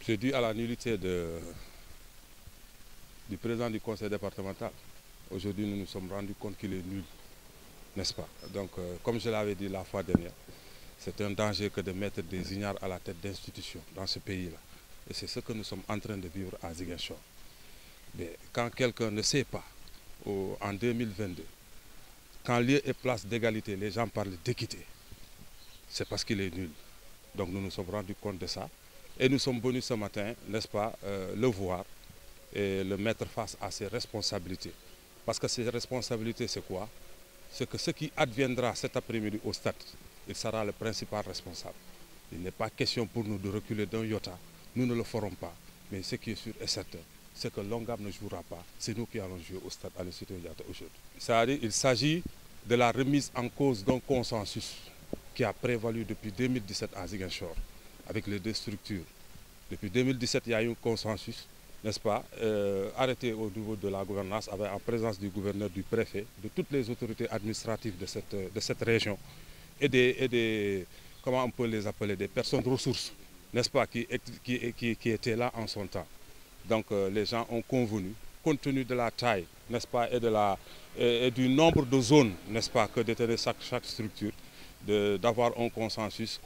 C'est dû à la nullité du président du conseil départemental. Aujourd'hui, nous nous sommes rendus compte qu'il est nul, n'est-ce pas? Donc, comme je l'avais dit la fois dernière, c'est un danger que de mettre des ignares à la tête d'institutions dans ce pays-là. Et c'est ce que nous sommes en train de vivre à Ziguinchor. Mais quand quelqu'un ne sait pas, en 2022, quand lieu et place d'égalité, les gens parlent d'équité, c'est parce qu'il est nul. Donc nous nous sommes rendus compte de ça. Et nous sommes venus ce matin, n'est-ce pas, le voir et le mettre face à ses responsabilités. Parce que ses responsabilités, c'est quoi? C'est que ce qui adviendra cet après-midi au stade, il sera le principal responsable. Il n'est pas question pour nous de reculer d'un iota. Nous ne le ferons pas. Mais ce qui est sûr et certain, c'est que Longam ne jouera pas. C'est nous qui allons jouer au stade Aline Sitoé Diatta aujourd'hui. C'est-à-dire qu'il s'agit de la remise en cause d'un consensus qui a prévalu depuis 2017 à Ziguinchor, avec les deux structures. Depuis 2017, il y a eu un consensus, n'est-ce pas, arrêté au niveau de la gouvernance, avec en présence du gouverneur, du préfet, de toutes les autorités administratives de cette région, et des comment on peut les appeler, des personnes ressources, n'est-ce pas, qui étaient là en son temps. Donc les gens ont convenu, compte tenu de la taille, n'est-ce pas, et du nombre de zones, n'est-ce pas, que détenait chaque structure, d'avoir un consensus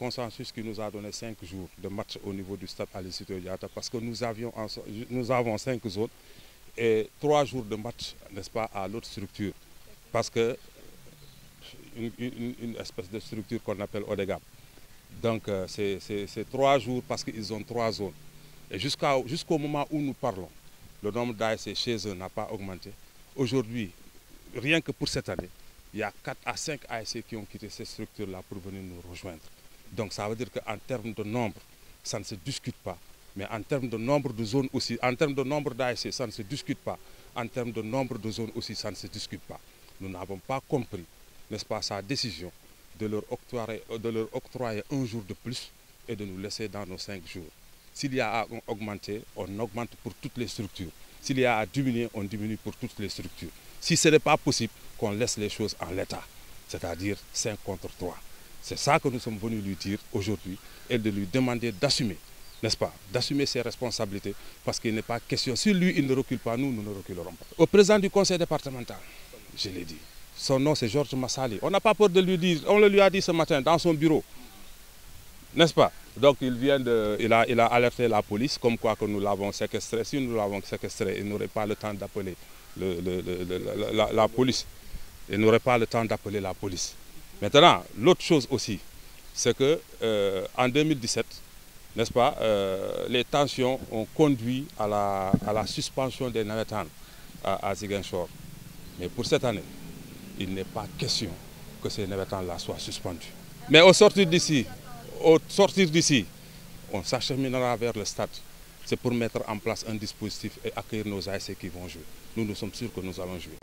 qui nous a donné 5 jours de match au niveau du stade Aline Sitoé Diatta, parce que nous avons 5 zones et 3 jours de match, n'est-ce pas, à l'autre structure, parce que une espèce de structure qu'on appelle ODEGAP. Donc c'est 3 jours parce qu'ils ont 3 zones. Et jusqu'au moment où nous parlons, le nombre d'ASC chez eux n'a pas augmenté. Aujourd'hui, rien que pour cette année, il y a 4 à 5 ASC qui ont quitté ces structures-là pour venir nous rejoindre. Donc ça veut dire qu'en termes de nombre, ça ne se discute pas. Mais en termes de nombre de zones aussi, en termes de nombre d'ASC, ça ne se discute pas. En termes de nombre de zones aussi, ça ne se discute pas. Nous n'avons pas compris, n'est-ce pas, sa décision de leur octroyer un jour de plus et de nous laisser dans nos 5 jours. S'il y a à augmenter, on augmente pour toutes les structures. S'il y a à diminuer, on diminue pour toutes les structures. Si ce n'est pas possible, qu'on laisse les choses en l'état, c'est-à-dire 5 contre 3. C'est ça que nous sommes venus lui dire aujourd'hui et de lui demander d'assumer, n'est-ce pas, d'assumer ses responsabilités, parce qu'il n'est pas question, si lui il ne recule pas, nous ne reculerons pas. Au président du conseil départemental, je l'ai dit, son nom c'est Georges Massali. On n'a pas peur de lui dire, on le lui a dit ce matin dans son bureau, n'est-ce pas? Donc il a alerté la police comme quoi que nous l'avons séquestré. Si nous l'avons séquestré, il n'aurait pas le temps d'appeler la police. Il n'aurait pas le temps d'appeler la police. Maintenant, l'autre chose aussi, c'est que en 2017, n'est-ce pas, les tensions ont conduit à la suspension des navétanes à Ziguinchor. Mais pour cette année, il n'est pas question que ces navétanes-là soient suspendus. Mais au sortir d'ici, on s'acheminera vers le stade. C'est pour mettre en place un dispositif et accueillir nos ASC qui vont jouer. Nous sommes sûrs que nous allons jouer.